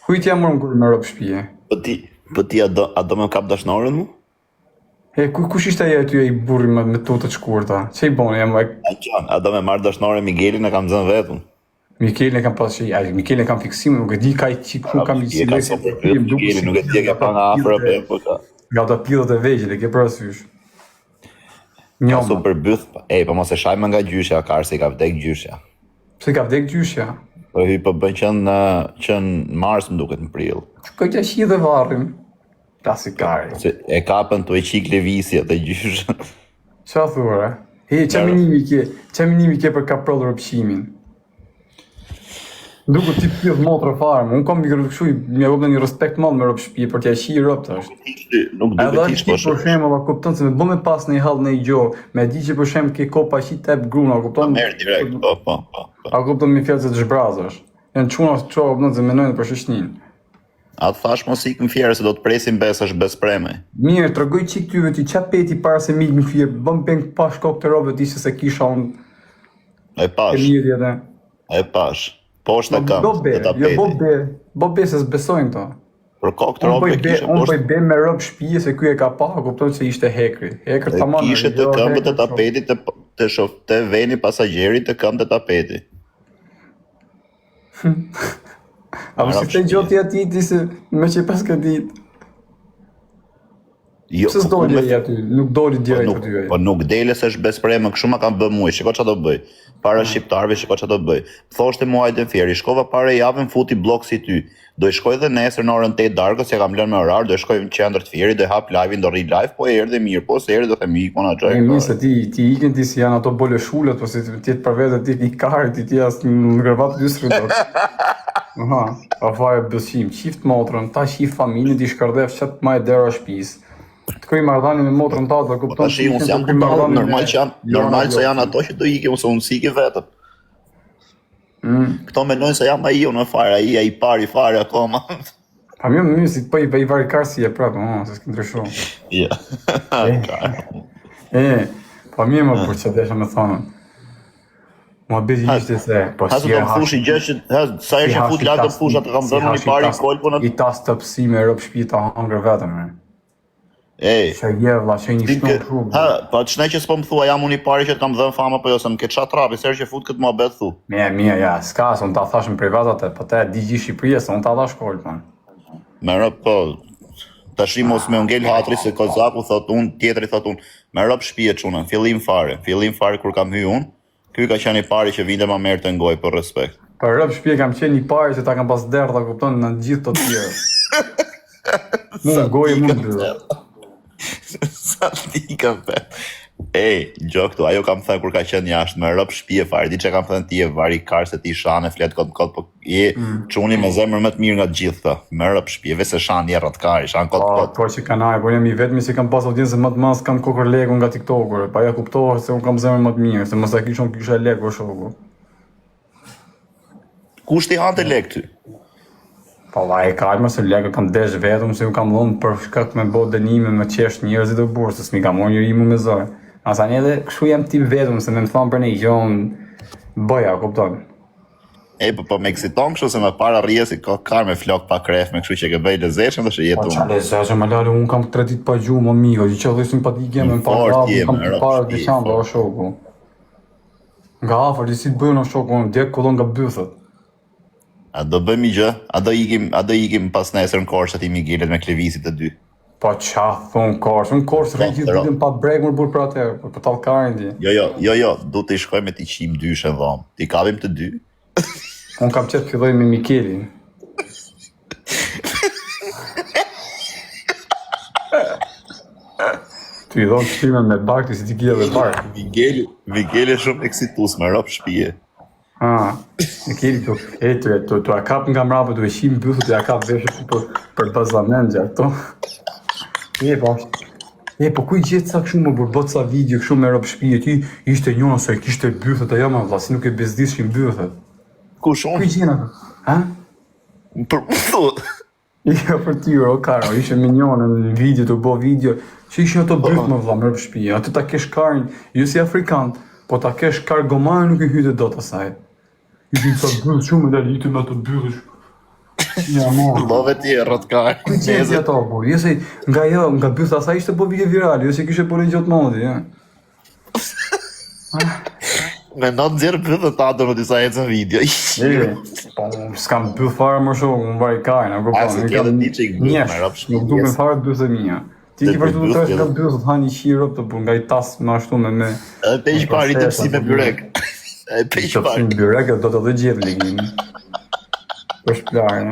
Kujt jam unë kur me rob shtëpie? Po ti a do me kap dashnorën mu? Kush ishte ajo aty ai burri me tutë të shkurta? Çe i boni jam A do me marrë dashnorën Miguelin e kam zënë vetën. Mikelin e kam pas që ai Mikelin e kam fiksim, nuk e di ka i ku kam i Si e ka sopër pyet Miguelin, nuk e di e ke pa nga afër apo po ka. Nga ata pillat e vegjël e ke parasysh. Ka Njoma. super byth. Po mos e shajmë nga gjyshja, Karsi ka vdek gjyshja. Pse ka vdek gjyshja? Po hy po bën qen Mars më duket në prill. Këtë qi dhe varrin. Klasikari. Se e kapën të e qik lëvizje të gjysh. Qa thua? Qa minimi ke për ka prodhur rëpshimin? Duke ti pjedh motrë fare, unë kam kështu më jep një respekt madh me rob shtëpi për t'ia qi rob tash. Nuk duhet ish po për shembull, kupton se më bën me pas në hall në gjë, me di që për shemb ke kopa qi tep gruna, kupton? Merr direkt, po. A kupton me fjalë se të zhbrazash. Janë çuna çova kupton se mendojnë për shoqënin. A të thash mos ikën fjerë se do të presim besash bespreme. Mirë, tregoj çik ty vetë ç'a peti para se mik mi fjer, bëm peng pas kokë të robët ishte se kisha unë. E pash. Mirë edhe. E pash. Poshta kam të tapeti. Jo be se s'besojnë to. Për kokë të robë kishe Unë poshtë. bëj be me rob shtëpie se ky e ka pa, kupton se ishte hekri. Hekër tamam. Kishe të këmbët e tapetit të veni pasagjerit të këmbët e tapetit. A mos i the gjoti atij ti se me që pas ka ditë. Jo, Pse s'doli ai aty? Nuk doli direkt aty ai. Po nuk dele se është bespreme, kështu ma kam bë mua, shiko ç'a do bëj. Para shqiptarëve shiko ç'a do bëj. Thoshte mua hajde Fieri, shkova para javën futi blok si ty. Do i shkoj edhe nesër në orën 8 darkës, ja kam lënë me orar, do i shkoj në qendër të Fierit, do i hap live-in, do rri live, po erdhi mirë, po se erdhi do them ik ona xhaj. Mirë se ti ikën ti si janë ato bole shulet, po se ti për vetë ti i karit ti as në gravat dysri dot. Aha, pa fare besim, qift motrën, ta qif familjen, ti shkërdef çat më e dera shtëpis. Të koj marrëdhënie me motrën ta do kupton. Tash unë jam normal se janë ato që do ikë ose unë siki vetëm. Këto mendojnë se jam ai unë fare, ai pari fare akoma. Pa mirë si po i vari Karsi e prapë, se s'ke ndryshuar. Ja. Pa mirë më për çfarë desha më thonë. Mua bezi ishte se po si e fushi gjë që sa herë që fut lart të fusha të kam dhënë një pari kolpun atë. I tas të psi me rob shtëpi ta hangër vetëm. Sa jeva, që një shtonë shumë. Pa ç'ne që s'po më thua jam unë i pari që të kam dhënë fama po jo se më ke çat trapi, se herë që fut këtë muhabet thu. Mirë, ja, s'ka, unë ta thash në privat atë, po te di gjithë Shqipëria se unë ta thash kolpën. Me rob po. Tash mos më ngel hatri se Kozaku thot unë, tjetri thot unë, me rob shtëpi çuna, fillim fare kur kam hyrë unë. Ky ka qenë i pari që vinte ma merrte në gojë për respekt. Për rob shtëpi kam qenë i pari që ta kam pas derdha, kupton, në gjithë të tjerë. Mund gojë mund. Sa ti kam thënë. Gjo këtu, ajo kam thënë kur ka qenë jashtë, me rob shtëpi fare. Di çka kam thënë ti e vari kar se ti shane flet kot, po je çuni me zemër më të mirë nga të gjithë këta. Me rob shtëpi, vetë se shan je rrotkari, shan kot. Po që kanaj, po jam i vetmi që kam pas audiencë më të madh, kam kokër legu nga TikTokur. Pa ja kuptohet se un kam zemër më të mirë, se mos ta kisha legu shoku. Kush ti hante lek ty? Po vaj ka më se lekë kam desh vetëm se u kam dhënë për shkak me bë dënime me qesh njerëzit e bursës, mi kam unë imu me zor. Asani edhe kështu jam tip vetëm se më thon për ne gjon boja, kupton. Po me eksiton kështu se më para rrije si ka me flok pa kref me kështu që ke bëj lezetshëm tash jetu. Po lezetshëm më lale un kam 3 ditë pa gjumë amigo, që çdo simpatike më pa kam para dyqan do shoku. Nga afër si bëjnë shoku direkt kullon nga bythët. A do bëjmë gjë? A do ikim pas nesër në Korçë ti Miguelet me Klevisit të dy? Po qa thon Korçë? Unë Korçë rri gjithë ditën pa brek më burr për atë, po tallkarin ti. Jo, du të shkoj me ti qim dyshë në dhomë. Ti kapim të dy. Unë kam qetë filloj me Mikelin. Ty i dhonë shpime me bakti si ti kje dhe bark. Migueli shumë eksitus me rob shtëpie. Mikeli tu a kap nga mrapa, tu e shim bythut, tu a kap veshë për bazamen gjatë to. Po kuj gjithë sa këshu më bërbot sa video këshu me rob shtëpie, ti ishte njona se kishte bythut, ajo ma vla, si nuk e bezdishim bythut. Kush unë? Kuj gjena? Për më thot. Jo për ty, o karo, ishe me njona në video, të bo video, që ishe ato byth më vla me rob shtëpie, atë ta kesh karin, ju si afrikant, po ta kesh kar gomarë nuk e hyte do të asaj. I din sa byth shumë dhe litë me të bythësh. Ja, mo. Llove tjera të ka. Ku qenë ato, po? Jo se nga bytha sa ishte po video viral, jo se kishe po gjotë modi, ja. Me në nxjerr pyetje ta do në disa ecën video. Po, s'kam byth fare më shumë, më vaj kajna, A, se tjetër ti që i byth, me rap shpi, nuk duken fare bythe mia. Ti ki vazhdu të tresh nga byth, të hani qiro, të bu nga i tas më ashtu me... Edhe peq pari të pësi me byrek. Edhe peq Të pari. pësim byrek, do të dhe gjithë ligin. Për shplarë,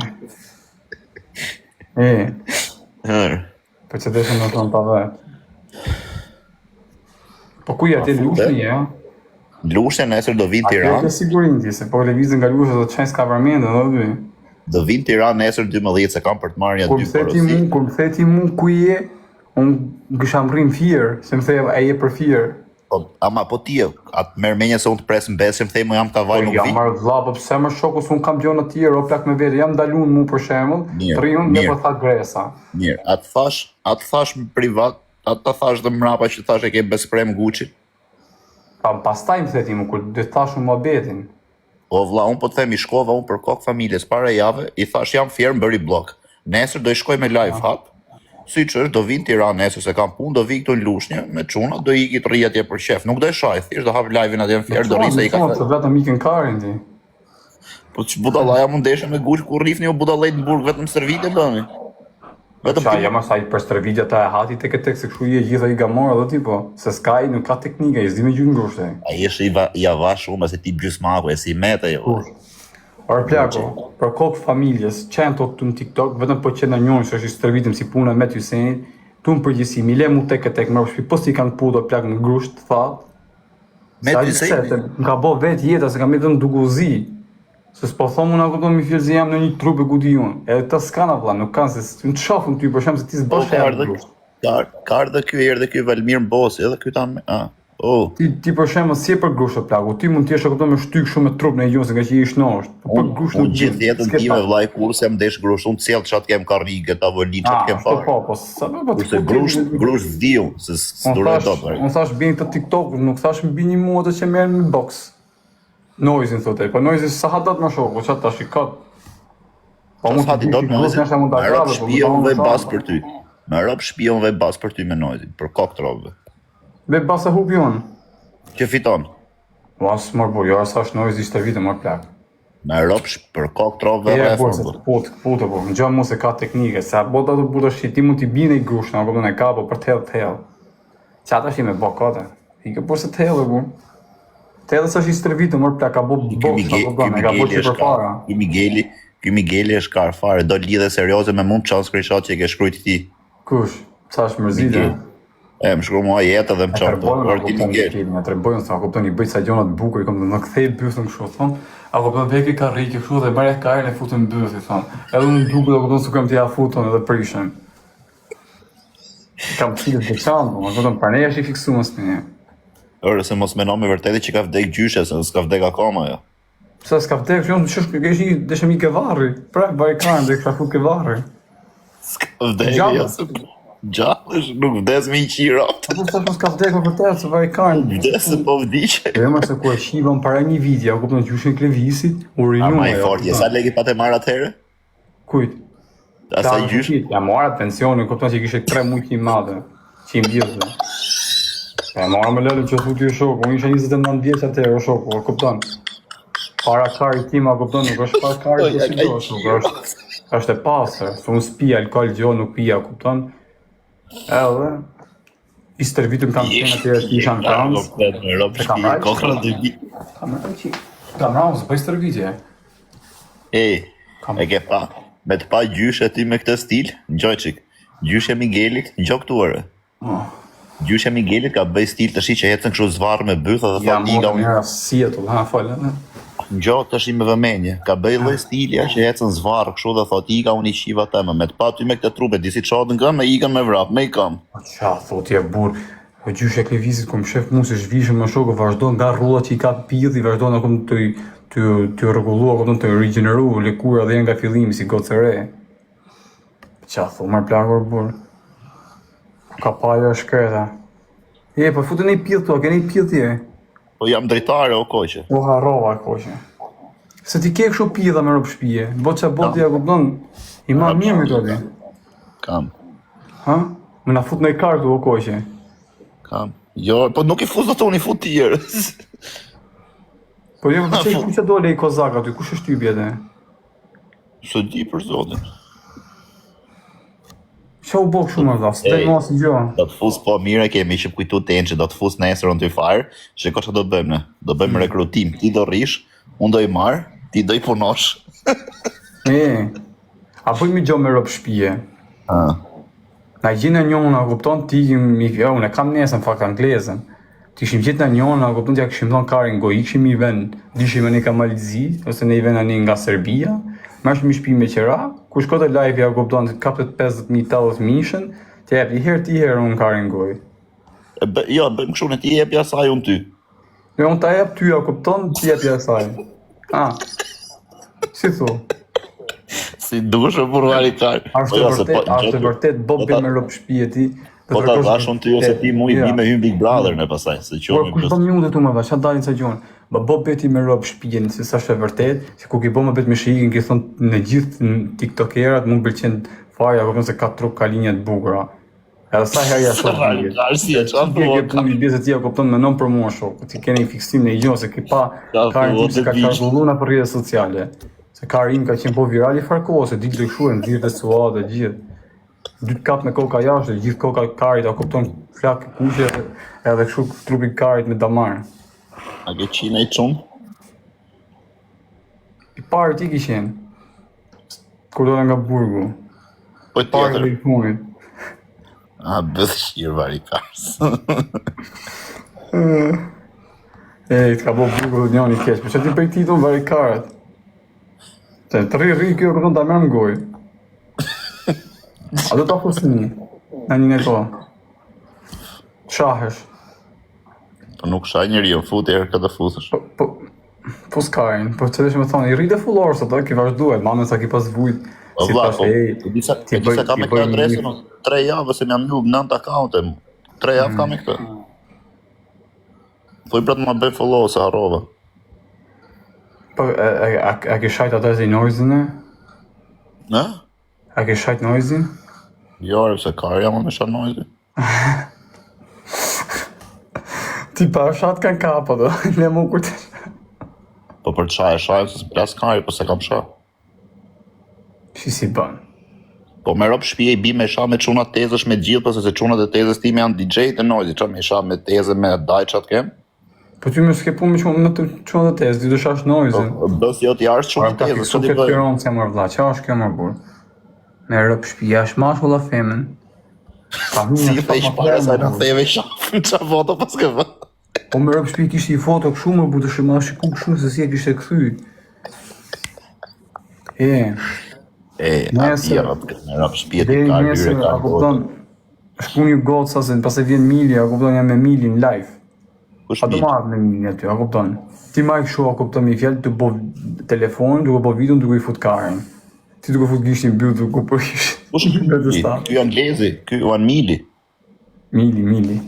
për që deshe në thonë pa vetë. Po ku ja ti lushni, ja? Lushe nesër do vinë A Tiranë. ke sigurin ti, se po levizin nga lushe do të qenë s'ka përmendë, dhe dy. Do vinë Tiranë nesër 12 se kam për të marrë ja 2 porosi. Kur më theti mu ku je, unë gësha më rrim firë, se më thej e je për firë. Ama po ti, atë merr menja se unë të presë në besë, më thej mu jam ka vaj nuk Jam vi. marrë dhla, po pse më shoku, se unë kam gjonë të tjerë, o plak me vete, jam dalun mu për shemull, Mirë, të rion, mirë. një për tha gresa. Mirë, atë thash më privat, atë ta thash dhe mrapa që thash e ke besprem Gucci. Pastaj më theti mu, kur dhe thash më betin. O vlla, unë po të themi shkova unë për kokë familjes para jave, i thash jam fjerë më bëri blok. Nesër do i shkoj me live hap, si që është do vinë Tiranë nesër se kam punë, do vi këtu në Lushnjë, me çuna, do i të rri atje për shef. Nuk do e shaj, thjesht do hap live-in atje në fjerë, do rri se i ka Të vetëm ikën karin ti. Po që budallaja mund deshe me Gucci kur rrifni o budallajt në burg vetëm servite bëni. Vetëm Qa, jam asaj për stërvidja ta e hati tek e tek, se kështu je gjitha i gamora dhe ti po. Se s'ka i nuk ka teknika, i zdi me gjynë ngushte. a jesh i ava shumë, se ti gjysmaku, e si meta jo. Orë plako, për kokë familjes, qenë të të në TikTok, vetëm po që në njojnë që është i stërvitim si puna me Hysenit, tu në përgjësi, mi le mu tek e tek, më rëshpi, po si kanë pu do plak në grusht, thatë. Me Hysenit? Nga bo vetë jeta, se kam edhe në duguzi. Se s'po thomë unë ako do mi fjellë jam në një trupe ku di unë. Edhe ta s'kana vla, nuk kanë, se në të shafën ty, për shemë se ti s'bash e në grusht. Ka ardhe ky erë dhe ky Valmir Mbosi, edhe ky tanë me... Ti për shemë si e për grusht e plaku, ti mund t'jesh ako do me shtyk shumë me trup në i gjunë, se nga që i ish në është. Për grusht Unë gjithë jetën time vllai kur se më desh grusht, unë cjell çat kem karrige, tavolin, çat kem parë. Po, sa po Kurse grusht s'diu, se s'duroj dot. Unë thash bjen të TikTok, nuk thash mbi një mua të që merr në box. Noizin thotë, po Noizi sa ha dot më shoku, çat tash i kat. Po mund Hati dot Noizi. Me rap po shpion dhe bas për ty. Me rap shpion dhe bas për ty me Noizin, për kokë trove. Me basa hubi unë. Që fiton. Mas mor bo, jo sa është Noizi ishte vite më plak. Me rap për kokë trove dhe po, po, në gjë mu se ka teknike, se apo do të buta shi, ti mund t'i bine i grushtë, në këpën e ka, po për t'hellë. Që ata shi me bo kate, i ke por se t'hellë, bu. T'hellë sa shi stërvitë, mërë plak, ka bo boks, ka bo që për para. Ky Migeli është kar fare, do lidhe serioze me mund çon screenshot që e ke shkruajt ti. Kush? Sa është mërzite? Më shkruaj mua jetë dhe më çon. Por ti Migeli. Me trebojnë sa kupton i bëj sa gjona të bukur, i kam më kthej bythën kështu thon. A kupton veki ka rrikë kështu dhe marrë karën e futën në byth i thon. Edhe unë duket kupton se kam t'ia futon edhe prishën. Kam qenë të çan, më kupton para nesh i fiksuar s'me. Ore se mos menon me vërtetë që ka vdek gjyshe, se s'ka vdek akoma jo. Pse s'ka vdek, jo, ç'është kesh një dëshmi ke varri. Pra vaj kanë dhe ka fut ke varri. S'ka vdek jo. Gjallësh nuk vdes me 1 qiro. Po sa s'ka vdek me vërtet se vaj kanë. Vdes se po vdiqe. Jo më se ku e shivon para një video, kupton gjyshin Klevisit, u rinjua. Ama i fort, sa legi pa të marr atëherë? Kujt? Asa gjysh? Ja mora pensionin, kupton që kishte 3 muaj të madhe, që i mbjellë. Ja mora me lëllim që futi shoku, unë isha 29 vjeç atëherë, o shoku, kupton? Para karit tim, a kupton, nuk është para karit të si dosh, është e pasër, se unë s'pija alkohol gjo, nuk pija, kupton? Edhe, i stërvitëm kam qenë atëherë që isha në Francë. Kam raunë, s'pëj stërvitje. E ke pa, me të pa gjyshe ti me këtë stil, njoj qik, gjyshe Migelit, njoj këtuare. Gjyshe Migelit ka bëj stil të shi që jetën kështu zvarë me bëtha dhe thot iga unë. Ja, si e të ha, falë. Njoj të shi me vëmenje, ka bëj lloj stilja që jetën zvarë kështu dhe thot iga unë i shiva tema, me të pa ty me këtë trupe, disi qatën nga me ikan me vrap, me i kam. Qa, thot je burë, o gjyshe Klevisit, ku më shef mu se zhvishëm më shokë, vazhdo nga rrullat që i ka pidhi, vazhdo në kom të rregullua, kom të regeneru, lekura dhe nga fillimi si gocë e re. Qa, thot, marrë plakur burë. Ka pajo e shkreta. Po futën e pjithë tua, keni pjithë tje. Po jam drejtare o koqe. O harrova koqe. Se ti ke kështu pidha me rob shtëpie. Boça boti ja kupton. I ma mirë me toti. Kam. Ha? Më na fut në kartë o koqe. Kam. Jo, po nuk i fut ato, unë i fut tjerës. Po jo, më çej kush do lej kozak aty, kush është typja te? Së di për zotin. Ço u bë kështu më dha, s'të mos gjë. Do të fus po mire, kemi që kujtu tençi, do të fus nesër on ty fire. Shiko çfarë do bëjmë ne. Do bëjmë rekrutim, ti do rrish, unë do i marr, ti do i punosh. A bëjmë gjë me rob shtëpie. Na gjenë njëun, a kupton, ti unë e kam nesën fakt anglezën. Ti ishim gjetë në njëun, a kupton, t'ja kishim thonë karin go, i kishim i vend, dishim e një ka Malizi, ose ne i vend një nga Serbia, marrshim i shtëpi me qera, ku shkote live, a kupton, të kapet 50.000 mishën, t'ja jep i herë unë karin goj. Jo, bëjmë kështu, ne ti jep asaj unë ty. Jo, unë ta jep ty, a kupton, ti jep asaj. Si thu? Si dushë për varikar. Ashtë vërtet, Bobi me rob shtëpie ti. Po ta dhash unë ty ose ti mu i me hym Big Brother në pasaj, se Por kush bëm një të më dhash, dalin sa gjon. Bobi ti me rob shtëpien, se sa është e vërtet, se ku ki bë më bet me shikin, ki thon në gjithë tiktokerat, më pëlqen fare, apo se ka trup ka linja të bukura. Edhe sa herë ja shoh. Si e çan po. Ti bie se ti e kupton me non promotion, ti keni fiksim në gjë se ki pa karin ti ka qarkulluar për rrjetet sociale. Se Karim ka qenë po viral i farko, se ditë të këshuën, dhirë dhe suat dhe gjithë. Dytë kap me koka jashtë, gjithë koka karit, a kupton flakë kuqe edhe këshu trupi karit me damar. A ke qina i qumë? I pari ti kishen, kur do nga burgu. Po Pari tjetër. dhe i punit. Bëdhë shirë varikars. Të ka bo burgu dhe njën i keq, për që ti për ti të varikaret? Të rri kjo këton të mërë më goj. A do të fusë një, në një në to. Shahesh. Po nuk shaj njëri, jo fut e këtë fusësh. Po s'karin, po që dhe që me thonë, i rrite fullorë sot, ki vazhduhet, mamen sa ki pas vujt. Po vla, po, disa ka me këtë adresën, 3 javë se më jam njubë 9 account-e, 3 javë ka me këtë. Thuj pra të ma bëj follow se harrova. Po, a ke shajt atë e noizin e? Në? A ke shajt noizin? Jo, se karja më me shanojzi. Ti pa shat kanë kapa do, le mu kur të... Po për të shaj, se s'plas kari, po se kam shaj. Si bën? Po me rob shtëpie i bi me shaj me çunat tezësh me gjithë, po se çunat e tezës time janë DJ të noizi, qa me shaj me tezë me dajçat kem? Po ty më s'ke punë me të çunat e tezë, ti do shash noizin. Bës jo të jarës çunat Ka tezës, fiksu ç'ti këtë bëj? piron se mërë vla, qa është kjo mërë burë? Me rëp shpia, është mashull a femen. Si i thej shpare sa në theve shafën, qa foto pas ke vë? Po me rëp shpi kishtë i foto këshu më burë të shima shiku këshu se si e kishtë e këthy. Ati e me rob shtëpie të Deri karë, nesër, hyre a karë kupton, shku një goca se pas e vjen Mili, a kupton jam me Milin live. Kush A do mi? marrë me Milin aty, a kupton. Ti ma i këshu, a kupton, mi fjallë të bo telefonin, duke bo videon, duke i fut karin. Ti duke fut gishtin bjur, duke po ish. Kush ky anglezi, ky janë Mili. Mili.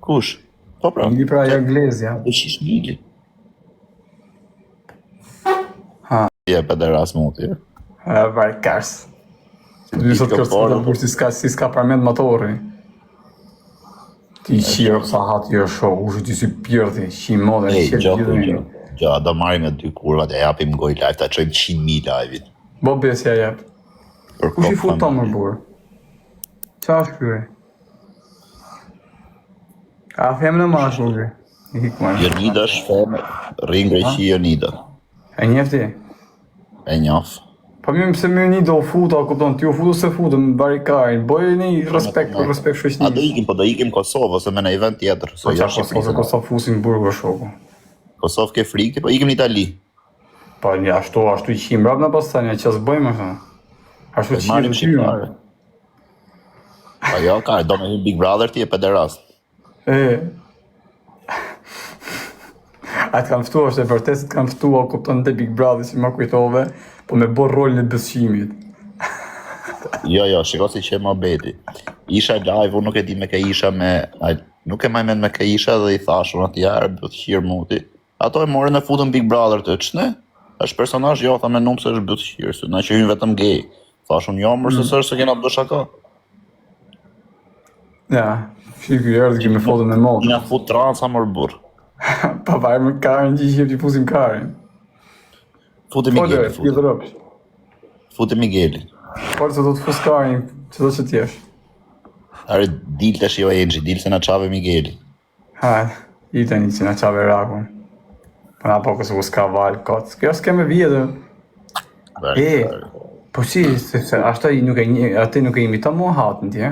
Kush? Po pra. Mili pra e anglezja. E shish Mili. Je pederas mu tjerë. Vaj kars. Ty sot kjo s'ka për si s'ka përmend motori. Ti qirë sa hati jo shoh, ushe ti si pjërthi, qi modhe, qirë gjithë një. Gjo, do marrim nga 2 kurvat e japim goj live, ta qojmë 100.000 live-it. Bo besja jep. Kush i fut ta më burë? Qa është kyre? A femë në mash burë? I hikman. Jonida është feme, rrin Greqi Jonida. E njefti? E njaf. Pa më pse më një do futa, kupton, ti u futu se futu në barikarin, bëj një respekt A do shoqënisë. ikim, po do ikim Kosovë, ose me në event tjetër. Po qa Kosovë fusin burgu e shoku. Kosovë ke frikti, po ikim në Itali. Po një ashtu i qim rap në pastaj, një që s'bëjmë ashtu. Ashtu Po qim marrim dhe shqiptare. Po jo, ka, do me hym Big Brother ti e pederast. A të kam fëtua, është e vërtet se të kam fëtua, kupton të Big Brother si ma kujtove, po me bo rolin e besimit. Jo, shiko si që e më beti. Isha live, unë nuk e di me ke isha me... Nuk e majmen me ke isha dhe i thashun ati jarë, bëtë qirë muti. Ato e morën e futën Big Brother të qëne? Është personazh jo, tha me numse është butëshirë, se na që hyn vetëm gay. Thash unë jo, mërë se se kena bë shaka. Ja, shikë erdhë kemi foto me modë. Nga fut transa mërë burë. Pa vaj me Karin që ishim t'i fusim Karin. Fute Migueli, Fute Migueli. Por se do të fus Karin, që do që t'jesh. Are dil të shio e dil se na qave Migueli. Hajde, i të një që na qave rakun. Po na po kësë s'ka valë, kotë. Kjo s'ke me vjetë. Po si, se ashtë ati nuk e imita mua hatën tje.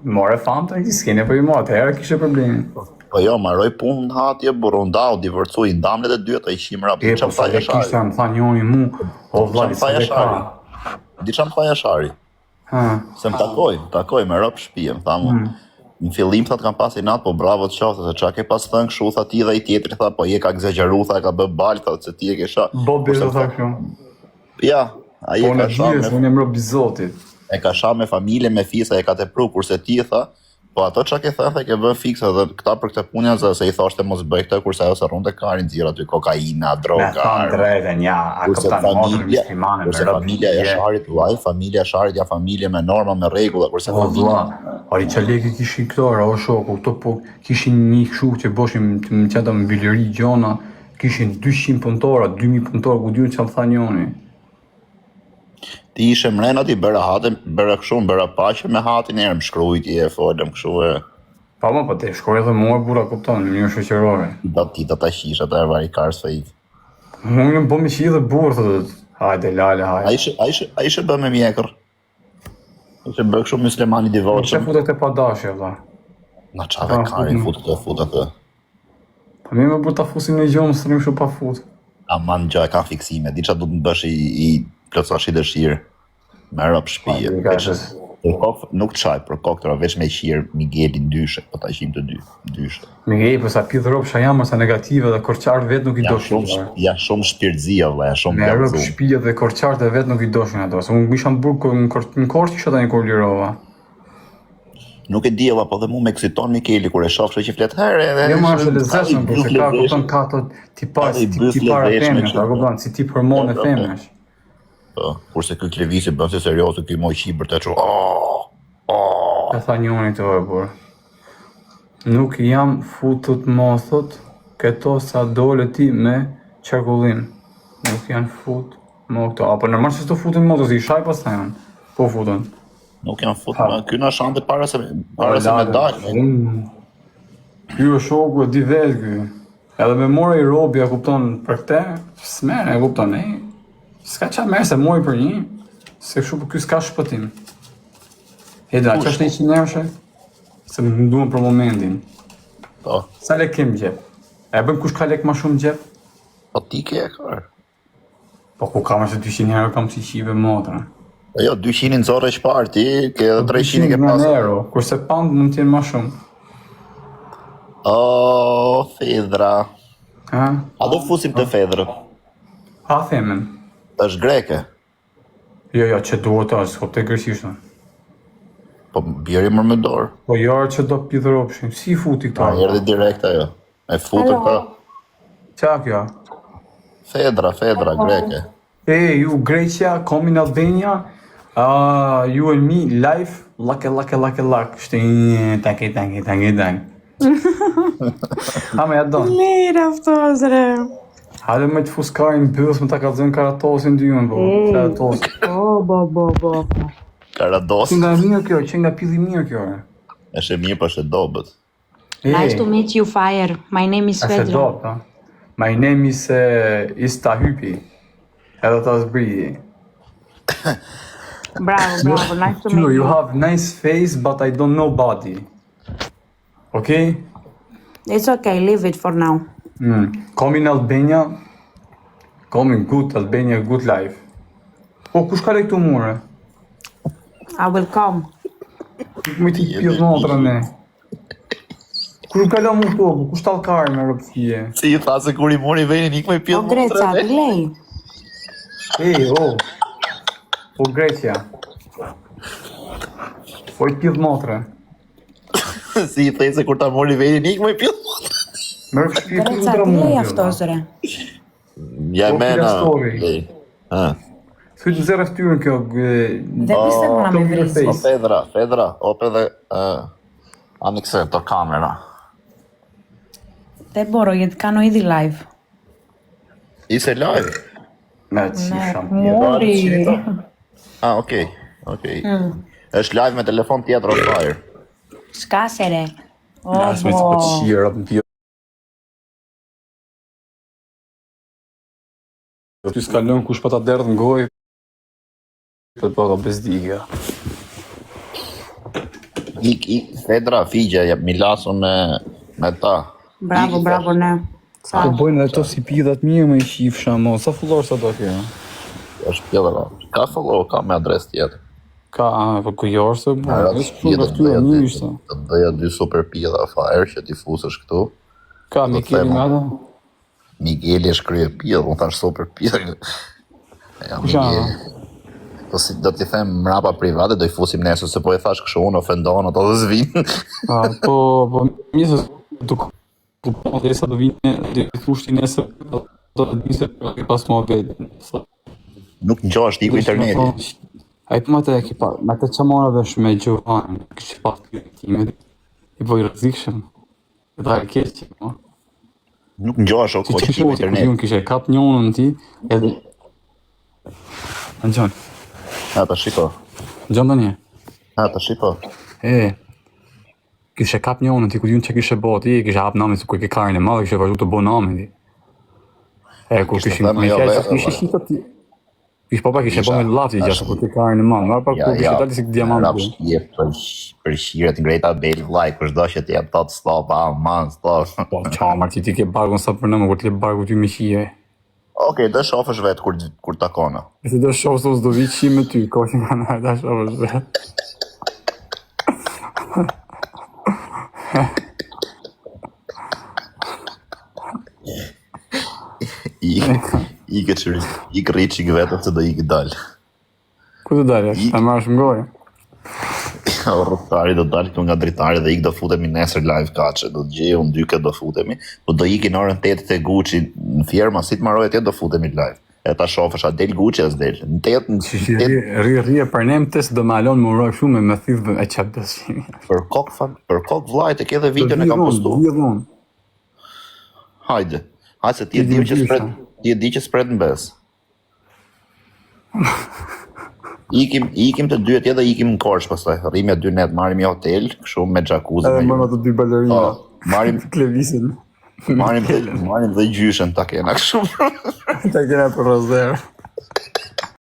More famë të një s'kene për i mua, atëherë kishe problemin. Po jo, marroj punë në hatje, burë unë dau, divorcu i ndamlet e dyët, a i shimë rapë, po sa e kishtë më tha njoni mu, o vladi sa dhe ka. Di që më tha jashari. Se më takoj, me rëpë shpijem, tha mu. Në fillim thot kam pas i natë, po bravo të qoftë, se qa ke pas thënë këshu, tha ti dhe i tjetëri, tha, po je ka egzageru, tha, ka bë balë, tha, se ti e kesha. Bobi dhe tha këshu. Ja, a je ka sha me... unë jem robi zotit. E ka sha me familje, me fisa, e ka te pru, kurse ti, tha, po ato qa ke thënë, ke bën fiksa, dhe këta për këtë punja, se i thoshte mos bëj këtë, kurse ajo se rrunde Karin, zira ty kokaina, droga, kurse familja e Sharit, familja e Sharit, ja familje me norma, me regula, kurse familja... Ari që leki kishin këtore, o shoku, këto po kishin një këshu që boshim të më qëta më bileri gjona, kishin 200 punëtora, 2000 punëtora, ku dyën që më tha njoni. Ti ishe mrena ti bëra hatin, bëra këshu, bëra paqe me hatin erë, më shkrujti e folëm këshu e... Pa po te shkoj edhe mua bura kupton, në një shoqërore. Ti ta shish atë vari karës fejt. Unë më mi shi dhe burë, thëtë, hajde lale, hajde. A ishe bë me mjekër? Ishe bë këshu muslimani divorqëm? Që futet e pa dashje, vla. Na qave Karin futet e. Pa mi me burë ta fusim në gjomë, së rrim shu pa fut. Aman gjë e kanë fiksime, di qa du të më bësh i plëcash i dëshirë, me rëpë shpije. Nuk të qaj, për koktëra, veç me qirë Migueli ndyshe, për ta ishim të ndyshe. Migueli, përsa pithë rëpë shaja mësa negative dhe korqartë vetë nuk i doshin. Ja shumë shpirtëzia, vla, ja shumë me rëpë shpije dhe korqartë vetë nuk i doshin ato, se unë isha më burë në korç që ta një kur lirova. Nuk e djeva, po dhe mu me kësiton Migueli, kur e shofë që fletë herë edhe... Jo ma është lezeshën, për se ka këpën ka ato tipara femesh, a këpën, si tip hormone femesh. Kurse këtë televisi bënë se seriosë, këtë moj qibër të që... E tha njoni të ojë, burë. Nuk jam futut mothot, këto sa dole ti me qarkullim. Nuk janë fut mo këto. Apo nërmarë që s'to futun mothot, si shaj pas të janë. Po futun. Nuk janë fut, këna shante para se me dalë. Kjo shoku e di vetë kjo. Edhe me more i robi, a kupton për këte, s'mene, a kupton, s'ka qa merë se mori për një, se kështu për kjo s'ka shpëtim. Hedra, që është 100 eurëshe? Se më nduën për momentin. Po. Sa lek kem gjep? E bëm kush ka lek ma shumë gjep? Po ti ke e kërë. Po ku kam është 200 euro kam si qive motra. Po jo, 200 në zorë e shparë, ti ke edhe 300 ke pasë. 200 euro, kurse pound mund t'jenë ma shumë. O, Fedra. A do fusim të Fedrë? Ha themen. është greke? Jo, që duhet është, s'ko të gërësishtë. Po bjeri mërë me dorë. Po jarë që do pithë ropshin, si futi këta? Erdhe direkt ajo. E futë këta. Qa kjo? Fedra, greke. Ju Greqja, Komin Albania, you and me, life, lake. Shtë tanki. Ha me jatë donë. Lera ftozre. Hajde me të fuskarin bëllës, me ta ka zënë karatosin dyën, po. Bo. Karados. Që nga mirë kjo, që nga pili mirë kjo. Eshe mirë për shë dobet. Nice to meet you, Fire. My name is Fedra. Eshe dobt, My name is Istahypi. Edhe ta zbridi. Bravo, nice to meet you. You have nice face, but I don't know body. Okay? It's okay, leave it for now. Coming Albania, coming good Albania, good life. Po, kush ka lek të mure? I will come. Me ti pjës motra ne. Kur ka la mu këto, kush talkari me rëpësie? Si i tha se kur i mori venin, ik me pjës motra ne. Greca, glej. O Greqja. Po i pjës motra. Si i thej se kur ta mori venin, ik me pjës motra. Greca, glej aftozre. Jemena. story. Thuj të zerë ftyrën kjo. Δεν πιστεύω να με βρεις. O Pedra, ope dhe άνοιξε το κάμερα. Δεν μπορώ γιατί κάνω ήδη live. Είσαι live. Me qifsham. Μόρι. Okej. Është live me telefon tjetër on fire. Σκάσε ρε. As me të po qirat në tjetër. Ty s'ka lënë kush pa ta derdh në gojë. Të baka bezdigja. Pedra, figja, jep milasu me ta. Μπράβο, ναι. Të bojnë edhe to si pidhat mirë me i qifsha, mo. Sa fullor sa do kjo? Është pjellëra. Ka follow, ka me adres tjetër. Ka, po kujarse, po. Është shumë nga ftyrë mirë ishte. Të bëja 2 super pjella fire që ti fusësh këtu. Ka, Mikeli me ata? Migueli është krye pjellë, unë thash super pjellë. Ja, Migueli. Po si do t'i them mrapa private, do i fusim nesër, se po i thash kështu unë ofendon ato dhe zvinë. Po, mirë se po derisa do vinë, do i thushti nesër, do të di se pas mua vetë. Nuk ngjohesh ti ku interneti. Ai po matë ekipa, me të çamora vesh me Gjovan, kishte pas timet. I boj rrezikshëm. Dha e keq, po. Nuk ngjohesh o koç ti ku interneti. Unë kishe kap njënën ti, edhe Anxhan. Ata shiko. Gjon tani. Ata shiko. Kishe kap njënën ti ku diun çka kishe bërë ti, kishe hap namin se ku ke karrin e madh, kishe vazhdu të bë namin ti. Ku kishin me fjalë, kishe shitur ti. Kish papa kishe bërë me llafti gjashtë ku ke karrin e madh, ma pa ku kishe dalë si diamant. Je për shiret ngrejta bel vllai, kushdo që të jep tot stop, man stop. Po çamar ti ke bargun sa për në më kur ti bargu ty me qije. Okej, do shofësh vetë kur takona. Se do shoh se do vi qi me ty, kohë nga na da shofësh vetë. I rriqi vetëm se do i dal. Ku do dalësh? Ta marrësh më gojë? Rrotari do dalë këtu nga dritari dhe do futemi nesër live kaçe, do të gjej unë 2 do futemi, po do ikin orën 8 te Gucci në firma, si të marroj atje do futemi live. E ta shofësh a del Gucci as del. Në 8 Rri e për nem test do më alon më uroj shumë me thithë e çap dashimi. Për kok vllai të ke edhe videon e kam postuar. Hajde se ti e di që spret në bes. Ikim të dy atje dhe ikim në Korçë pastaj. Rrimi 2 net, marrim një hotel, kështu me jacuzzi. Marrim ato 2 balerina. Marrim klevisin. Marrim dhe gjyshen ta kena kështu. Ta kena për rozer.